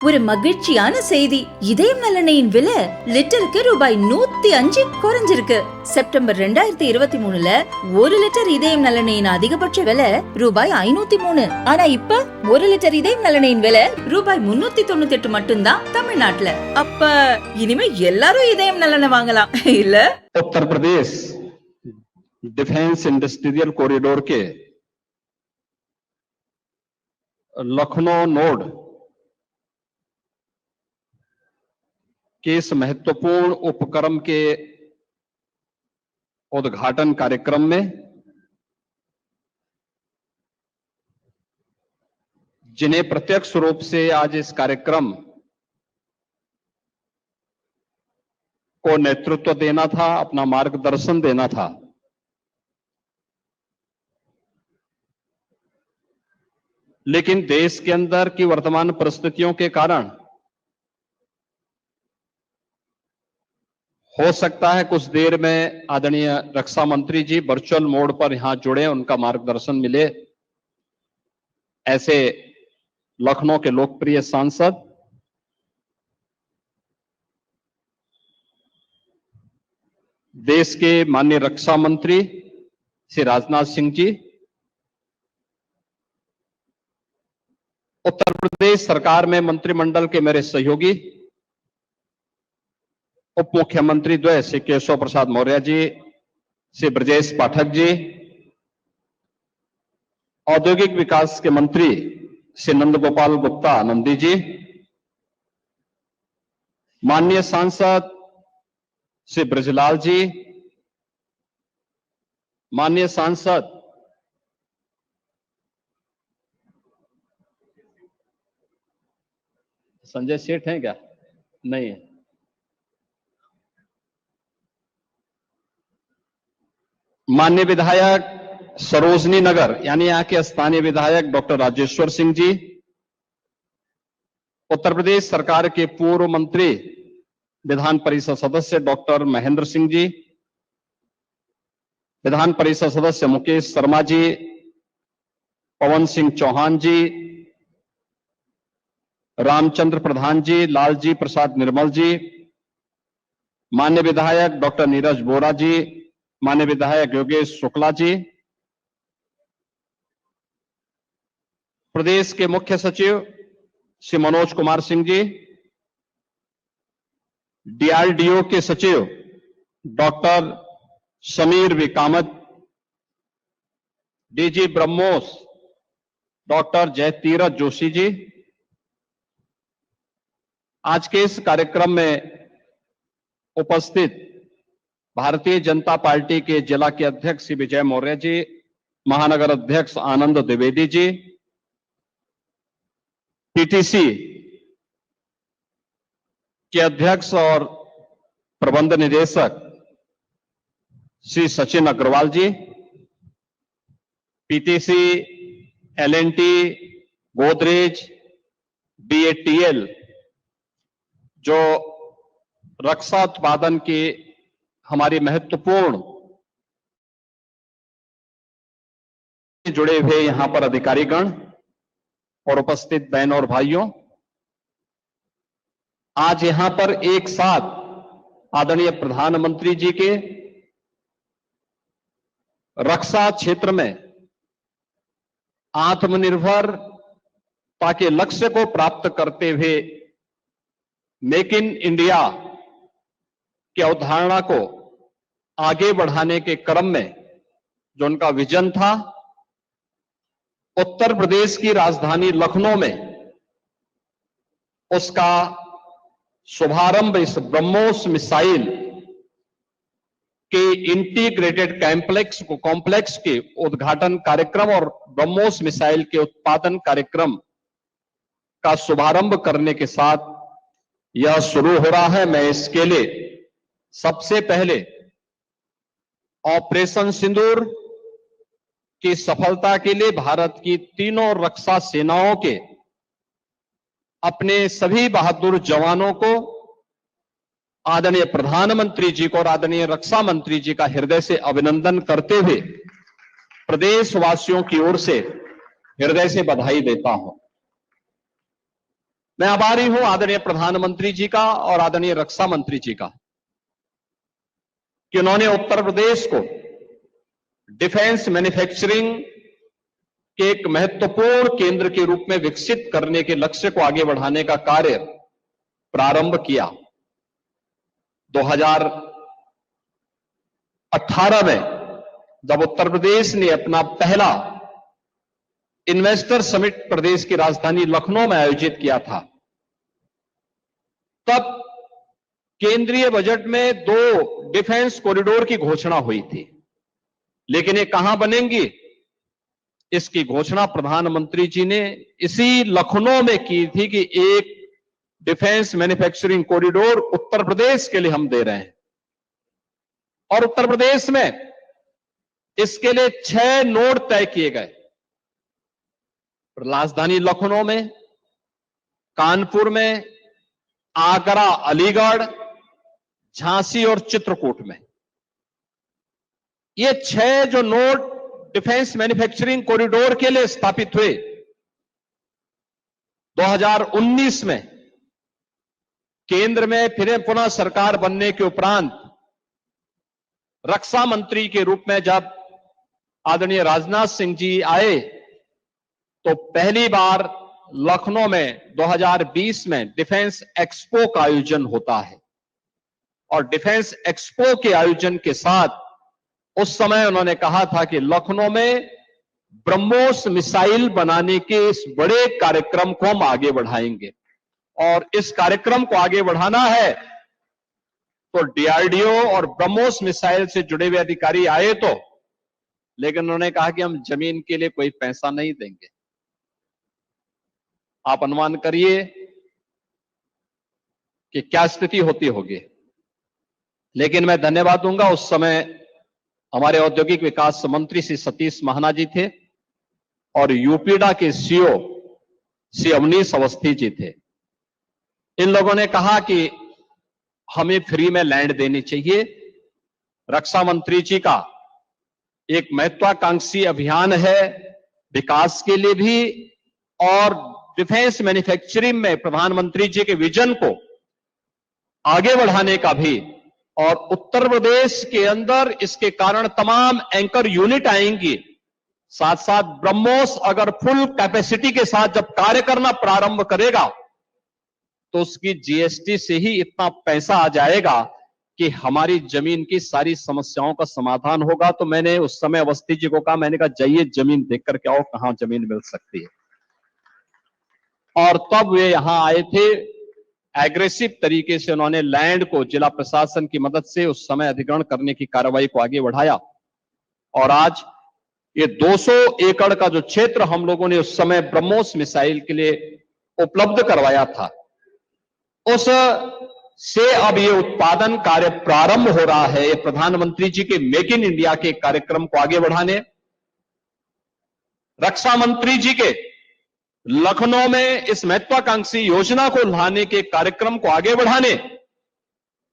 ஒரு மகிழ்ச்சியான செய்தி. இதயம் நல்லெண்ணெயின் விலை லிட்டருக்கு ரூபாய் 105 குறைஞ்சிருக்கு. செப்டம்பர் 2023ல 1 லிட்டர் இதயம் நல்லெண்ணெயின் அதிகபட்ச விலை ரூபாய் 503. ஆனா இப்ப 1 லிட்டர் இதயம் நல்லெண்ணெயின் விலை ரூபாய் 398 மட்டும்தான் தமிழ்நாட்டுல. அப்ப இனிமே எல்லாரும் இதயம் நல்லெண்ணெய் வாங்கலாம் இல்ல? Uttar Pradesh defence industrial corridor के लखनऊ नोड के इस महत्वपूर्ण उपक्रम के उद्घाटन कार्यक्रम में जिन्हें प्रत्यक्ष रूप से आज इस कार्यक्रम को नेतृत्व देना था, अपना मार्गदर्शन देना था, लेकिन देश के अंदर की वर्तमान परिस्थितियों के कारण हो सकता है कुछ देर में आदरणीय रक्षा मंत्री जी वर्चुअल मोड पर यहां जुड़े, उनका मार्गदर्शन मिले। ऐसे लखनऊ के लोकप्रिय सांसद देश के माननीय रक्षा मंत्री श्री राजनाथ सिंह जी, उत्तर प्रदेश सरकार में मंत्रिमंडल के मेरे सहयोगी उप मुख्यमंत्री द्वय श्री केशव प्रसाद मौर्य जी, श्री ब्रजेश पाठक जी, औद्योगिक विकास के मंत्री श्री नंद गोपाल गुप्ता नंदी जी, माननीय सांसद श्री ब्रजलाल जी, माननीय सांसद संजय सेठ हैं क्या? नहीं है। माननीय विधायक सरोजनी नगर यानी यहां के स्थानीय विधायक डॉक्टर राजेश्वर सिंह जी, उत्तर प्रदेश सरकार के पूर्व मंत्री विधान परिषद सदस्य डॉक्टर महेंद्र सिंह जी, विधान परिषद सदस्य मुकेश शर्मा जी, पवन सिंह चौहान जी, रामचंद्र प्रधान जी, लालजी प्रसाद निर्मल जी, माननीय विधायक डॉक्टर नीरज बोरा जी, माननीय विधायक योगेश शुक्ला जी, प्रदेश के मुख्य सचिव श्री मनोज कुमार सिंह जी, डीआरडीओ के सचिव doctor Sameer V Kamat, DG BrahMos doctor Jayateerth Joshi ji, आज के इस कार्यक्रम में उपस्थित भारतीय जनता पार्टी के जिला के अध्यक्ष श्री विजय मौर्य जी, महानगर अध्यक्ष आनंद द्विवेदी जी, पीटीसी के अध्यक्ष और प्रबंध निदेशक श्री सचिन अग्रवाल जी, पीटीसी, एलएनटी, गोदरेज, बीएटीएल जो रक्षा उत्पादन की हमारी महत्वपूर्ण जुड़े हुए यहां पर अधिकारीगण और उपस्थित बहनों और भाइयों, आज यहां पर एक साथ आदरणीय प्रधानमंत्री जी के रक्षा क्षेत्र में आत्मनिर्भरता के लक्ष्य को प्राप्त करते हुए मेक इन इंडिया की अवधारणा को आगे बढ़ाने के क्रम में जो उनका विजन था, उत्तर प्रदेश की राजधानी लखनऊ में उसका शुभारंभ इस ब्रह्मोस मिसाइल के इंटीग्रेटेड कॉम्प्लेक्स के उद्घाटन कार्यक्रम और ब्रह्मोस मिसाइल के उत्पादन कार्यक्रम का शुभारंभ करने के साथ यह शुरू हो रहा है। मैं इसके लिए सबसे पहले ऑपरेशन सिंदूर की सफलता के लिए भारत की तीनों रक्षा सेनाओं के अपने सभी बहादुर जवानों को, आदरणीय प्रधानमंत्री जी को और आदरणीय रक्षा मंत्री जी का हृदय से अभिनंदन करते हुए प्रदेशवासियों की ओर से हृदय से बधाई देता हूं। मैं आभारी हूं आदरणीय प्रधानमंत्री जी का और आदरणीय रक्षा मंत्री जी का कि उन्होंने उत्तर प्रदेश को डिफेंस मैन्युफैक्चरिंग के एक महत्वपूर्ण केंद्र के रूप में विकसित करने के लक्ष्य को आगे बढ़ाने का कार्य प्रारंभ किया। 2018 में जब उत्तर प्रदेश ने अपना पहला इन्वेस्टर समिट प्रदेश की राजधानी लखनऊ में आयोजित किया था, तब केंद्रीय बजट में 2 डिफेंस कॉरिडोर की घोषणा हुई थी, लेकिन ये कहां बनेंगी, इसकी घोषणा प्रधानमंत्री जी ने इसी लखनऊ में की थी कि एक defence manufacturing corridor Uttar Pradesh के लिए हम दे रहे हैं। और उत्तर प्रदेश में इसके लिए 6 नोड तय किए गए। राजधानी लखनऊ में, कानपुर में, आगरा, अलीगढ़, झांसी और चित्रकूट में। ये 6 जो नोड डिफेंस मैन्युफैक्चरिंग कॉरिडोर के लिए स्थापित हुए 2019 में केंद्र में फिर पुनः सरकार बनने के उपरांत रक्षा मंत्री के रूप में जब आदरणीय राजनाथ सिंह जी आए तो पहली बार लखनऊ में 2020 में डिफेंस एक्सपो का आयोजन होता है। और डिफेंस एक्सपो के आयोजन के साथ उस समय उन्होंने कहा था कि लखनऊ में ब्रह्मोस मिसाइल बनाने के इस बड़े कार्यक्रम को हम आगे बढ़ाएंगे और इस कार्यक्रम को आगे बढ़ाना है तो डीआरडीओ और ब्रह्मोस मिसाइल से जुड़े हुए अधिकारी आए तो, लेकिन उन्होंने कहा कि हम जमीन के लिए कोई पैसा नहीं देंगे। आप अनुमान करिए कि क्या स्थिति होती होगी। लेकिन मैं धन्यवाद दूंगा, उस समय हमारे औद्योगिक विकास मंत्री श्री सतीश महाना जी थे और यूपीडा के सीओ श्री अवनीश अवस्थी जी थे। इन लोगों ने कहा कि हमें फ्री में लैंड देनी चाहिए। रक्षा मंत्री जी का एक महत्वाकांक्षी अभियान है विकास के लिए भी और डिफेंस मैन्युफैक्चरिंग में प्रधानमंत्री जी के विजन को आगे बढ़ाने का भी। और उत्तर प्रदेश के अंदर इसके कारण तमाम एंकर यूनिट आएंगी, साथ साथ ब्रह्मोस अगर फुल कैपेसिटी के साथ जब कार्य करना प्रारंभ करेगा तो उसकी जीएसटी से ही इतना पैसा आ जाएगा कि हमारी जमीन की सारी समस्याओं का समाधान होगा। तो मैंने उस समय अवस्थी जी को कहा, मैंने कहा जाइए जमीन देख करके आओ, कहां जमीन मिल सकती है। और तब वे यहां आए थे। एग्रेसिव तरीके से उन्होंने लैंड को जिला प्रशासन की मदद से उस समय अधिग्रहण करने की कार्रवाई को आगे बढ़ाया और आज ये 200 एकड़ का जो क्षेत्र हम लोगों ने उस समय ब्रह्मोस मिसाइल के लिए उपलब्ध करवाया था, उस से अब ये उत्पादन कार्य प्रारंभ हो रहा है। ये प्रधानमंत्री जी के मेक इन इंडिया के कार्यक्रम को आगे बढ़ाने, रक्षा मंत्री जी के लखनऊ में इस महत्वाकांक्षी योजना को लाने के कार्यक्रम को आगे बढ़ाने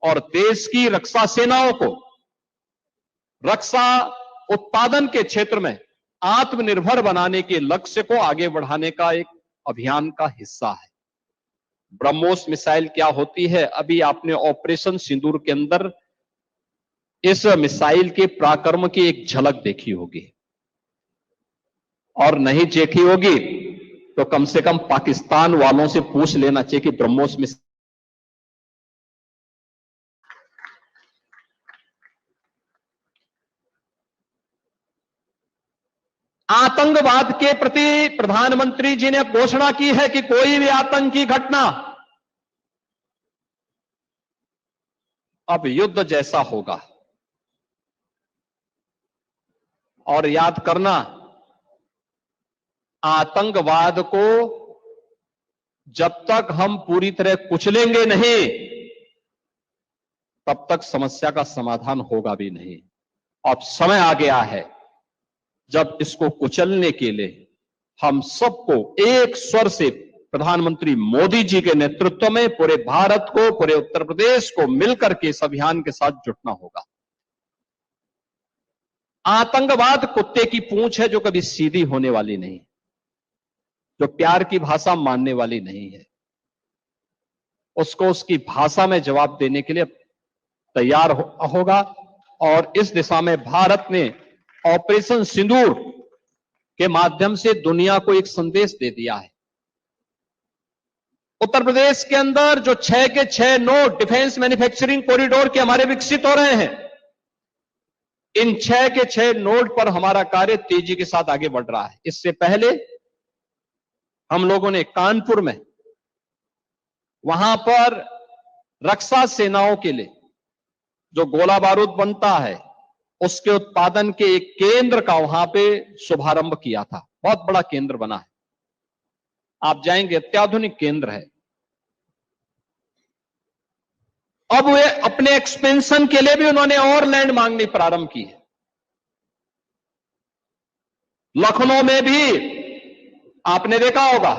और देश की रक्षा सेनाओं को रक्षा उत्पादन के क्षेत्र में आत्मनिर्भर बनाने के लक्ष्य को आगे बढ़ाने का एक अभियान का हिस्सा है। ब्रह्मोस मिसाइल क्या होती है, अभी आपने ऑपरेशन सिंदूर के अंदर इस मिसाइल के पराक्रम की एक झलक देखी होगी और नहीं देखी होगी तो कम से कम पाकिस्तान वालों से पूछ लेना चाहिए कि ब्रह्मोस मिसाइल आतंकवाद के प्रति प्रधानमंत्री जी ने घोषणा की है कि कोई भी आतंकी घटना अब युद्ध जैसा होगा। और याद करना, आतंकवाद को जब तक हम पूरी तरह कुचलेंगे नहीं तब तक समस्या का समाधान होगा भी नहीं। अब समय आ गया है जब इसको कुचलने के लिए हम सबको एक स्वर से प्रधानमंत्री मोदी जी के नेतृत्व में पूरे भारत को, पूरे उत्तर प्रदेश को मिलकर के इस अभियान के साथ जुटना होगा। आतंकवाद कुत्ते की पूंछ है जो कभी सीधी होने वाली नहीं, जो प्यार की भाषा मानने वाली नहीं है। उसको उसकी भाषा में जवाब देने के लिए तैयार होगा। और इस दिशा में भारत ने ऑपरेशन सिंदूर के माध्यम से दुनिया को एक संदेश दे दिया है। उत्तर प्रदेश के अंदर जो 6 के 6 नोड डिफेंस मैन्युफैक्चरिंग कॉरिडोर के हमारे विकसित हो रहे हैं, इन 6 के 6 नोड पर हमारा कार्य तेजी के साथ आगे बढ़ रहा है। इससे पहले हम लोगों ने कानपुर में वहां पर रक्षा सेनाओं के लिए जो गोला बारूद बनता है उसके उत्पादन के एक केंद्र का वहां पे शुभारंभ किया था। बहुत बड़ा केंद्र बना है, आप जाएंगे अत्याधुनिक केंद्र है। अब वे अपने एक्सपेंशन के लिए भी उन्होंने और लैंड मांगनी प्रारंभ की है। लखनऊ में भी आपने देखा होगा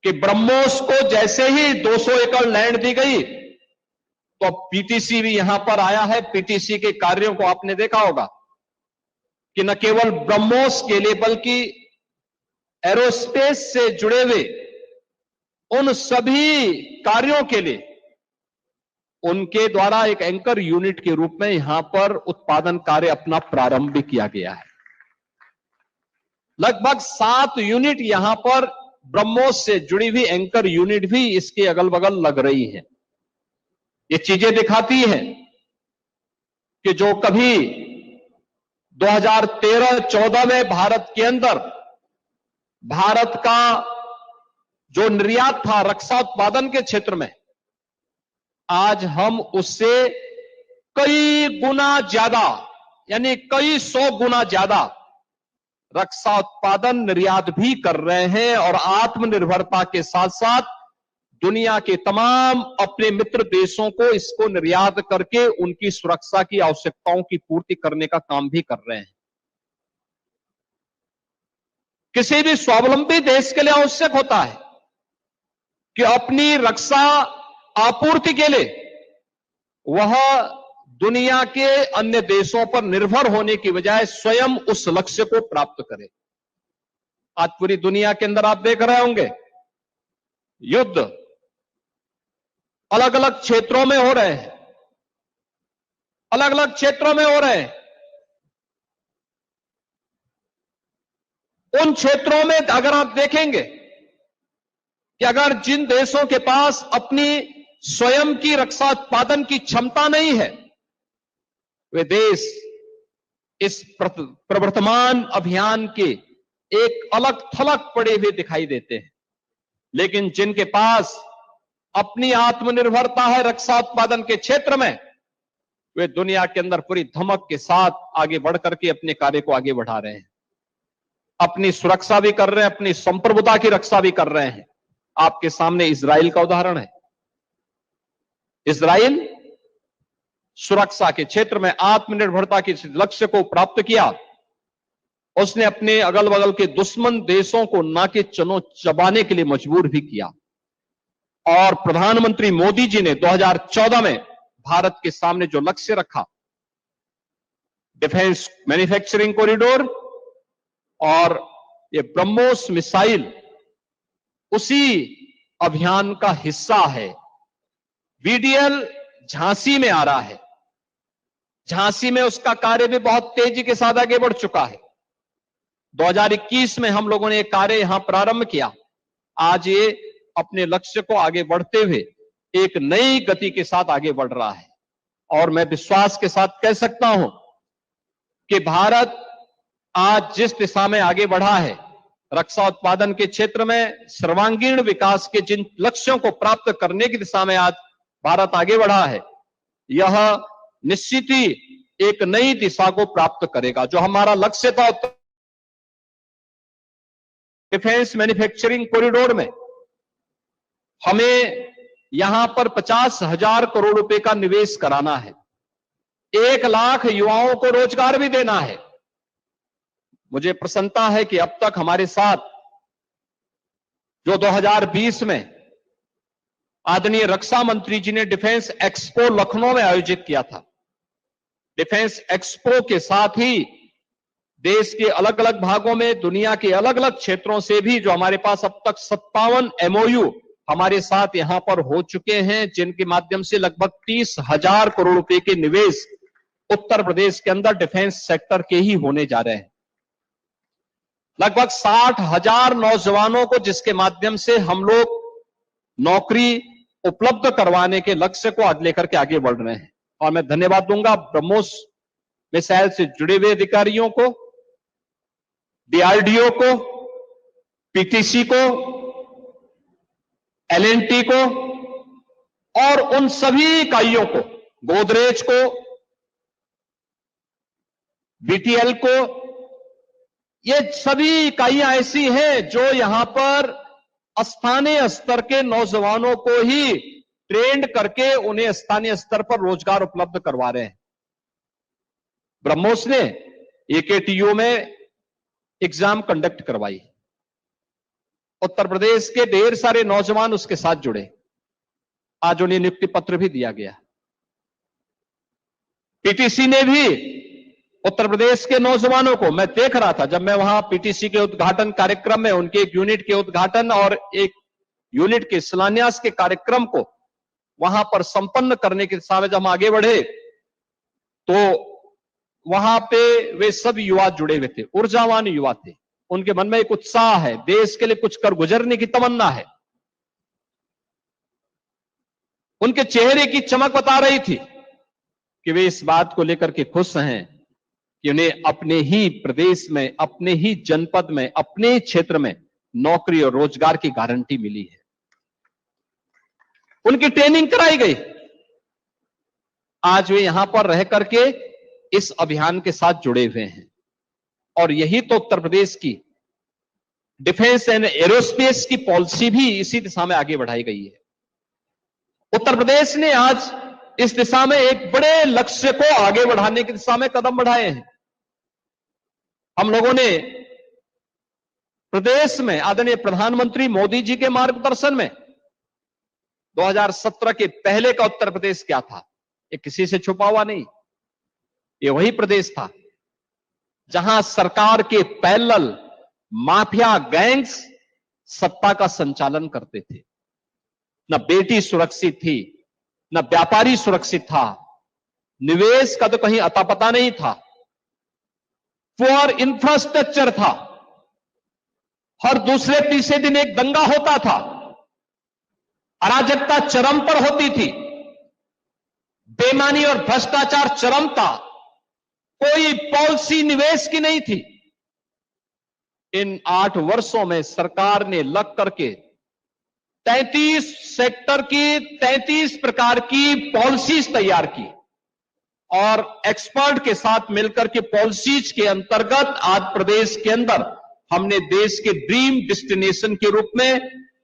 कि ब्रह्मोस को जैसे ही 200 एकड़ लैंड दी गई तो पीटीसी भी यहां पर आया है। पीटीसी के कार्यों को आपने देखा होगा कि न केवल ब्रह्मोस के लिए बल्कि एरोस्पेस से जुड़े हुए उन सभी कार्यों के लिए उनके द्वारा एक एंकर यूनिट के रूप में यहां पर उत्पादन कार्य अपना प्रारंभ भी किया गया है। लगभग 7 यूनिट यहां पर ब्रह्मोस से जुड़ी हुई एंकर यूनिट भी इसके अगल बगल लग रही है। ये चीजें दिखाती हैं कि जो कभी 2013-14 में भारत के अंदर भारत का जो निर्यात था रक्षा उत्पादन के क्षेत्र में, आज हम उससे कई गुना ज्यादा यानी कई 100 गुना ज्यादा रक्षा उत्पादन निर्यात भी कर रहे हैं और आत्मनिर्भरता के साथ साथ दुनिया के तमाम अपने मित्र देशों को इसको निर्यात करके उनकी सुरक्षा की आवश्यकताओं की पूर्ति करने का काम भी कर रहे हैं। किसी भी स्वावलंबी देश के लिए आवश्यक होता है कि अपनी रक्षा आपूर्ति के लिए वह दुनिया के अन्य देशों पर निर्भर होने की बजाय स्वयं उस लक्ष्य को प्राप्त करे। आज पूरी दुनिया के अंदर आप देख रहे होंगे युद्ध अलग अलग क्षेत्रों में हो रहे हैं, अलग अलग क्षेत्रों में हो रहे हैं। उन क्षेत्रों में अगर आप देखेंगे कि अगर जिन देशों के पास अपनी स्वयं की रक्षा उत्पादन की क्षमता नहीं है, वे देश इस प्रवर्तमान अभियान के एक अलग थलग पड़े हुए दिखाई देते हैं। लेकिन जिनके पास अपनी आत्मनिर्भरता है रक्षा उत्पादन के क्षेत्र में, वे दुनिया के अंदर पूरी धमक के साथ आगे बढ़ करके अपने कार्य को आगे बढ़ा रहे हैं, अपनी सुरक्षा भी कर रहे हैं, अपनी संप्रभुता की रक्षा भी कर रहे हैं। आपके सामने इजराइल का उदाहरण है। इजराइल सुरक्षा के क्षेत्र में आत्मनिर्भरता के लक्ष्य को प्राप्त किया। उसने अपने अगल बगल के दुश्मन देशों को नाके चनो चबाने के लिए मजबूर भी किया। और प्रधानमंत्री मोदी जी ने 2014 में भारत के सामने जो लक्ष्य रखा, डिफेंस मैन्युफैक्चरिंग कॉरिडोर और ये ब्रह्मोस मिसाइल उसी अभियान का हिस्सा है। वीडीएल झांसी में आ रहा है। झांसी में उसका कार्य भी बहुत तेजी के साथ आगे बढ़ चुका है। 2021 में हम लोगों ने एक कार्य यहां प्रारंभ किया। आज ये अपने लक्ष्य को आगे बढ़ते हुए एक नई गति के साथ आगे बढ़ रहा है। और मैं विश्वास के साथ कह सकता हूं कि भारत आज जिस दिशा में आगे बढ़ा है, रक्षा उत्पादन के क्षेत्र में सर्वांगीण विकास के जिन लक्ष्यों को प्राप्त करने की दिशा में आज भारत आगे बढ़ा है, यह निश्चित ही एक नई दिशा को प्राप्त करेगा। जो हमारा लक्ष्य था डिफेंस मैन्युफैक्चरिंग कॉरिडोर में, हमें यहां पर 50,000 करोड़ रुपए का निवेश कराना है, 1 लाख युवाओं को रोजगार भी देना है। मुझे प्रसन्नता है कि अब तक हमारे साथ जो 2020 में आदरणीय रक्षा मंत्री जी ने डिफेंस एक्सपो लखनऊ में आयोजित किया था, डिफेंस एक्सपो के साथ ही देश के अलग अलग भागों में, दुनिया के अलग अलग क्षेत्रों से भी जो हमारे पास अब तक 57 MOU हमारे साथ यहां पर हो चुके हैं, जिनके माध्यम से लगभग 30,000 करोड़ रुपए के निवेश उत्तर प्रदेश के अंदर डिफेंस सेक्टर के ही होने जा रहे हैं। लगभग 60,000 नौजवानों को जिसके माध्यम से हम लोग नौकरी उपलब्ध करवाने के लक्ष्य को आज लेकर के आगे बढ़ रहे हैं। और मैं धन्यवाद दूंगा ब्रह्मोस मिसाइल से जुड़े हुए अधिकारियों को, डीआरडीओ को, पीटीसी को, एलएनटी को और उन सभी इकाइयों को, गोदरेज को, बीटीएल को। ये सभी इकाइयां ऐसी हैं जो यहां पर स्थानीय स्तर के नौजवानों को ही ट्रेंड करके उन्हें स्थानीय स्तर पर रोजगार उपलब्ध करवा रहे हैं। ब्रह्मोस ने एकेटीयू में एग्जाम कंडक्ट करवाई, उत्तर प्रदेश के ढेर सारे नौजवान उसके साथ जुड़े, आज उन्हें नियुक्ति पत्र भी दिया गया। पीटीसी ने भी उत्तर प्रदेश के नौजवानों को, मैं देख रहा था जब मैं वहां पीटीसी के उद्घाटन कार्यक्रम में उनके एक यूनिट के उद्घाटन और एक यूनिट के शिलान्यास के कार्यक्रम को वहां पर संपन्न करने के दिशा में जब हम आगे बढ़े तो वहां पे वे सब युवा जुड़े हुए थे, ऊर्जावान युवा थे। उनके मन में एक उत्साह है, देश के लिए कुछ कर गुजरने की तमन्ना है। उनके चेहरे की चमक बता रही थी कि वे इस बात को लेकर के खुश हैं कि उन्हें अपने ही प्रदेश में, अपने ही जनपद में, अपने ही क्षेत्र में नौकरी और रोजगार की गारंटी मिली है। उनकी ट्रेनिंग कराई गई, आज वे यहां पर रह करके इस अभियान के साथ जुड़े हुए हैं। और यही तो उत्तर प्रदेश की डिफेंस एंड एरोस्पेस की पॉलिसी भी इसी दिशा में आगे बढ़ाई गई है। उत्तर प्रदेश ने आज इस दिशा में एक बड़े लक्ष्य को आगे बढ़ाने की दिशा में कदम बढ़ाए हैं। हम लोगों ने प्रदेश में आदरणीय प्रधानमंत्री मोदी जी के मार्गदर्शन में 2017 के पहले का उत्तर प्रदेश क्या था, ये किसी से छुपा हुआ नहीं। ये वही प्रदेश था जहां सरकार के पैरेलल माफिया गैंग्स सत्ता का संचालन करते थे। न बेटी सुरक्षित थी, न व्यापारी सुरक्षित था, निवेश का तो कहीं अता पता नहीं था, पुअर इंफ्रास्ट्रक्चर था, हर दूसरे तीसरे दिन एक दंगा होता था, अराजकता चरम पर होती थी, बेईमानी और भ्रष्टाचार चरम था, कोई पॉलिसी निवेश की नहीं थी। इन 8 वर्षों में सरकार ने लग करके 33 सेक्टर की 33 प्रकार की पॉलिसीज तैयार की और एक्सपर्ट के साथ मिलकर के पॉलिसीज के अंतर्गत आज प्रदेश के अंदर हमने देश के ड्रीम डेस्टिनेशन के रूप में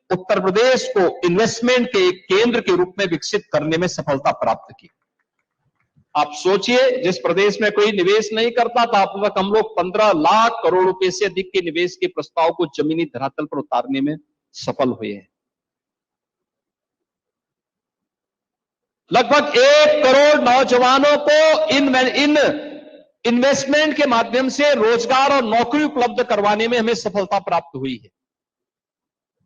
उत्तर प्रदेश को इन्वेस्टमेंट के एक केंद्र के रूप में विकसित करने में सफलता प्राप्त की। आप सोचिए, जिस प्रदेश में कोई निवेश नहीं करता था, अब तक हम लोग 15 लाख करोड़ रुपए से अधिक के निवेश के प्रस्ताव को जमीनी धरातल पर उतारने में सफल हुए हैं। लगभग 1 करोड़ नौजवानों को इन इन्वेस्टमेंट के माध्यम से रोजगार और नौकरी उपलब्ध करवाने में हमें सफलता प्राप्त हुई है।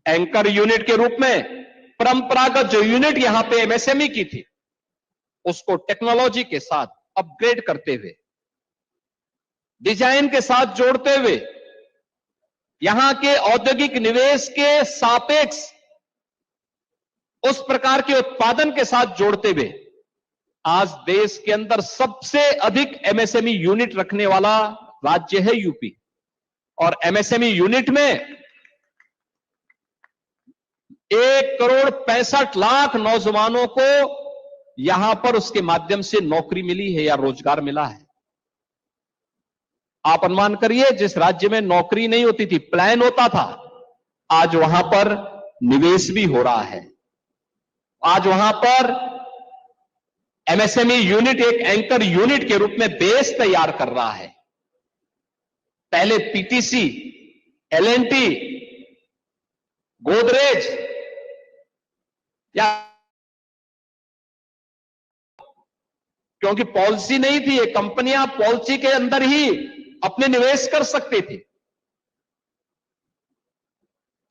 एंकर यूनिट के रूप में परंपरागत जो यूनिट यहां पे एमएसएमई की थी, उसको टेक्नोलॉजी के साथ अपग्रेड करते हुए, डिजाइन के साथ जोड़ते हुए, यहां के औद्योगिक निवेश के सापेक्ष उस प्रकार के उत्पादन के साथ जोड़ते हुए आज देश के अंदर सबसे अधिक एमएसएमई यूनिट रखने वाला राज्य है यूपी। और एमएसएमई यूनिट में 1,65,00,000 नौजवानों को यहां पर उसके माध्यम से नौकरी मिली है या रोजगार मिला है। आप अनुमान करिए, जिस राज्य में नौकरी नहीं होती थी, प्लान होता था, आज वहां पर निवेश भी हो रहा है। आज वहां पर एमएसएमई यूनिट एक एंकर यूनिट के रूप में बेस तैयार कर रहा है। पहले पीटीसी, एलएनटी, गोदरेज या क्योंकि पॉलिसी नहीं थी, ये कंपनियां पॉलिसी के अंदर ही अपने निवेश कर सकते थे,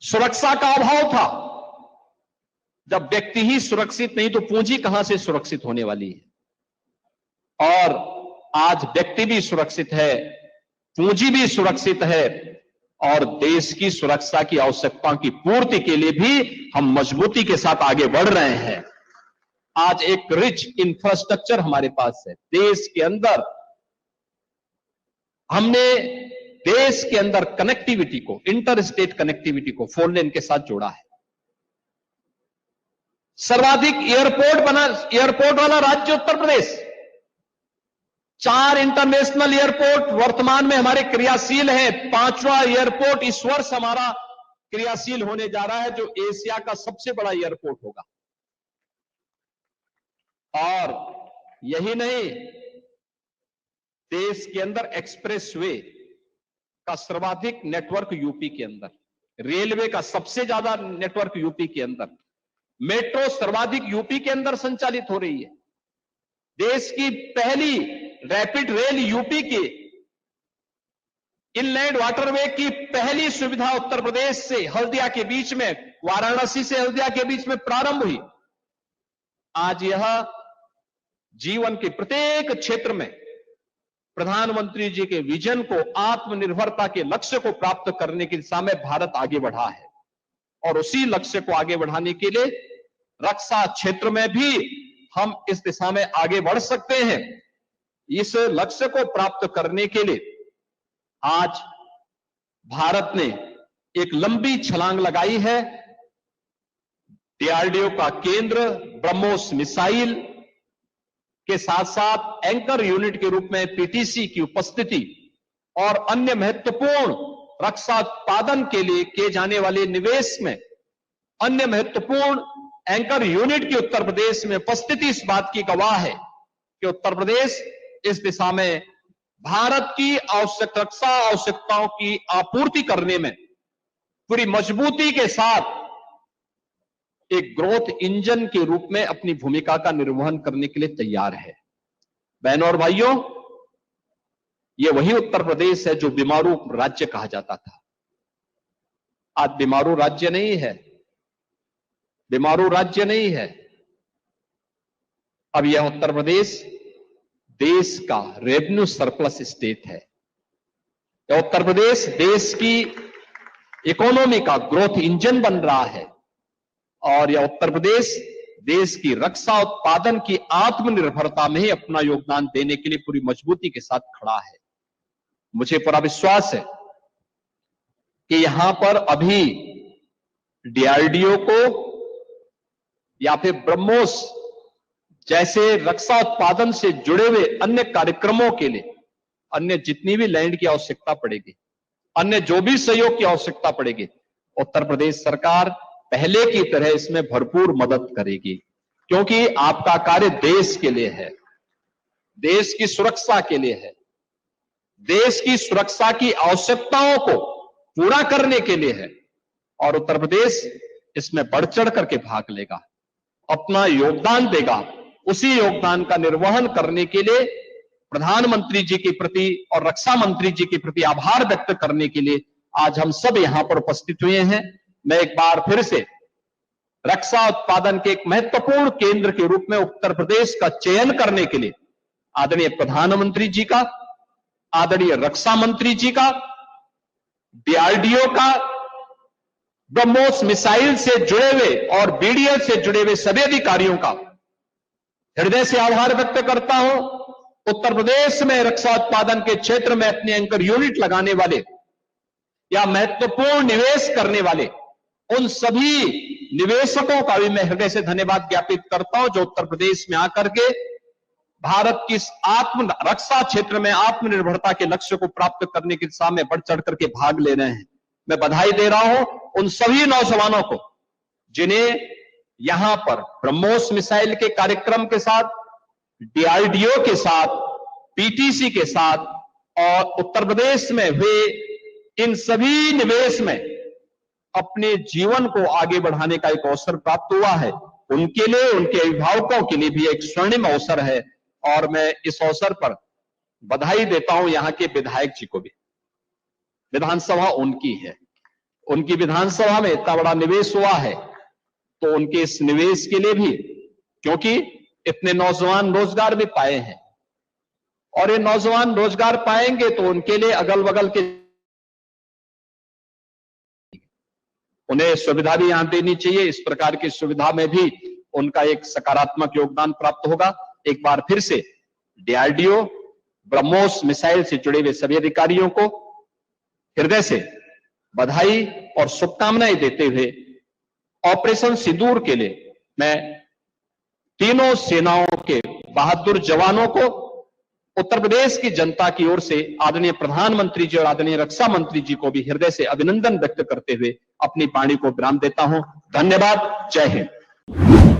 सुरक्षा का अभाव था, जब व्यक्ति ही सुरक्षित नहीं तो पूंजी कहां से सुरक्षित होने वाली है। और आज व्यक्ति भी सुरक्षित है, पूंजी भी सुरक्षित है और देश की सुरक्षा की आवश्यकताओं की पूर्ति के लिए भी हम मजबूती के साथ आगे बढ़ रहे हैं। आज एक रिच इंफ्रास्ट्रक्चर हमारे पास है। देश के अंदर हमने देश के अंदर कनेक्टिविटी को, इंटर स्टेट कनेक्टिविटी को 4 लेन के साथ जोड़ा है। सर्वाधिक एयरपोर्ट वाला राज्य उत्तर प्रदेश। 4 इंटरनेशनल एयरपोर्ट वर्तमान में हमारे क्रियाशील हैं। 5वां एयरपोर्ट इस वर्ष हमारा क्रियाशील होने जा रहा है, जो एशिया का सबसे बड़ा एयरपोर्ट होगा। और यही नहीं, देश के अंदर एक्सप्रेसवे का सर्वाधिक नेटवर्क यूपी के अंदर, रेलवे का सबसे ज्यादा नेटवर्क यूपी के अंदर, मेट्रो सर्वाधिक यूपी के अंदर संचालित हो रही है। देश की पहली रैपिड रेल यूपी की, इनलैंड वाटरवे की पहली सुविधा उत्तर प्रदेश से हल्दिया के बीच में, वाराणसी से हल्दिया के बीच में प्रारंभ हुई। आज यह जीवन के प्रत्येक क्षेत्र में प्रधानमंत्री जी के विजन को, आत्मनिर्भरता के लक्ष्य को प्राप्त करने की दिशा में भारत आगे बढ़ा है। और उसी लक्ष्य को आगे बढ़ाने के लिए रक्षा क्षेत्र में भी हम इस दिशा में आगे बढ़ सकते हैं। इस लक्ष्य को प्राप्त करने के लिए आज भारत ने एक लंबी छलांग लगाई है। डीआरडीओ का केंद्र, ब्रह्मोस मिसाइल के साथ साथ एंकर यूनिट के रूप में पीटीसी की उपस्थिति और अन्य महत्वपूर्ण रक्षा उत्पादन के लिए किए जाने वाले निवेश में अन्य महत्वपूर्ण एंकर यूनिट की उत्तर प्रदेश में उपस्थिति इस बात की गवाह है कि उत्तर प्रदेश इस दिशा में भारत की रक्षा आवश्यकताओं की आपूर्ति करने में पूरी मजबूती के साथ एक ग्रोथ इंजन के रूप में अपनी भूमिका का निर्वहन करने के लिए तैयार है। बहनों और भाइयों, ये वही उत्तर प्रदेश है जो बीमारू राज्य कहा जाता था। आज बीमारू राज्य नहीं है, बीमारू राज्य नहीं है। अब यह उत्तर प्रदेश देश का रेवेन्यू सरप्लस स्टेट है। यह उत्तर प्रदेश देश की इकोनॉमी का ग्रोथ इंजन बन रहा है और यह उत्तर प्रदेश देश की रक्षा उत्पादन की आत्मनिर्भरता में ही अपना योगदान देने के लिए पूरी मजबूती के साथ खड़ा है। मुझे पूरा विश्वास है कि यहां पर अभी डीआरडीओ को या फिर ब्रह्मोस जैसे रक्षा उत्पादन से जुड़े हुए अन्य कार्यक्रमों के लिए अन्य जितनी भी लैंड की आवश्यकता पड़ेगी, अन्य जो भी सहयोग की आवश्यकता पड़ेगी, उत्तर प्रदेश सरकार पहले की तरह इसमें भरपूर मदद करेगी। क्योंकि आपका कार्य देश के लिए है, देश की सुरक्षा के लिए है, देश की सुरक्षा की आवश्यकताओं को पूरा करने के लिए है और उत्तर प्रदेश इसमें बढ़ चढ़ करके भाग लेगा, अपना योगदान देगा। उसी योगदान का निर्वहन करने के लिए प्रधानमंत्री जी के प्रति और रक्षा मंत्री जी के प्रति आभार व्यक्त करने के लिए आज हम सब यहां पर उपस्थित हुए हैं। मैं एक बार फिर से रक्षा उत्पादन के एक महत्वपूर्ण केंद्र के रूप में उत्तर प्रदेश का चयन करने के लिए आदरणीय प्रधानमंत्री जी का, आदरणीय रक्षा मंत्री जी का, डीआरडीओ का, ब्रह्मोस मिसाइल से जुड़े हुए और बीडीएल से जुड़े हुए सभी अधिकारियों का हृदय से आभार व्यक्त करता हूं। उत्तर प्रदेश में रक्षा उत्पादन के क्षेत्र में अपने एंकर यूनिट लगाने वाले या महत्वपूर्ण निवेश करने वाले उन सभी निवेशकों का भी मैं हृदय से धन्यवाद ज्ञापित करता हूं, जो उत्तर प्रदेश में आकर के भारत की रक्षा क्षेत्र में आत्मनिर्भरता के लक्ष्य को प्राप्त करने की दिशा में बढ़ चढ़ करके भाग ले रहे हैं। मैं बधाई दे रहा हूं उन सभी नौजवानों को जिन्हें यहां पर ब्रह्मोस मिसाइल के कार्यक्रम के साथ, डीआरडीओ के साथ, पीटीसी के साथ और उत्तर प्रदेश में हुए इन सभी निवेश में अपने जीवन को आगे बढ़ाने का एक अवसर प्राप्त हुआ है। उनके लिए, उनके अभिभावकों के लिए भी एक स्वर्णिम अवसर है और मैं इस अवसर पर बधाई देता हूं यहां के विधायक जी को भी। विधानसभा उनकी है, उनकी विधानसभा में इतना बड़ा निवेश हुआ है तो उनके इस निवेश के लिए भी, क्योंकि इतने नौजवान रोजगार भी पाए हैं और ये नौजवान रोजगार पाएंगे तो उनके लिए अगल बगल के उन्हें सुविधा भी यहां देनी चाहिए। इस प्रकार की सुविधा में भी उनका एक सकारात्मक योगदान प्राप्त होगा। एक बार फिर से डीआरडीओ, ब्रह्मोस मिसाइल से जुड़े हुए सभी अधिकारियों को हृदय से बधाई और शुभकामनाएं देते हुए ऑपरेशन सिंदूर के लिए मैं तीनों सेनाओं के बहादुर जवानों को उत्तर प्रदेश की जनता की ओर से आदरणीय प्रधानमंत्री जी और आदरणीय रक्षा मंत्री जी को भी हृदय से अभिनंदन व्यक्त करते हुए अपनी वाणी को विराम देता हूं। धन्यवाद। जय हिंद।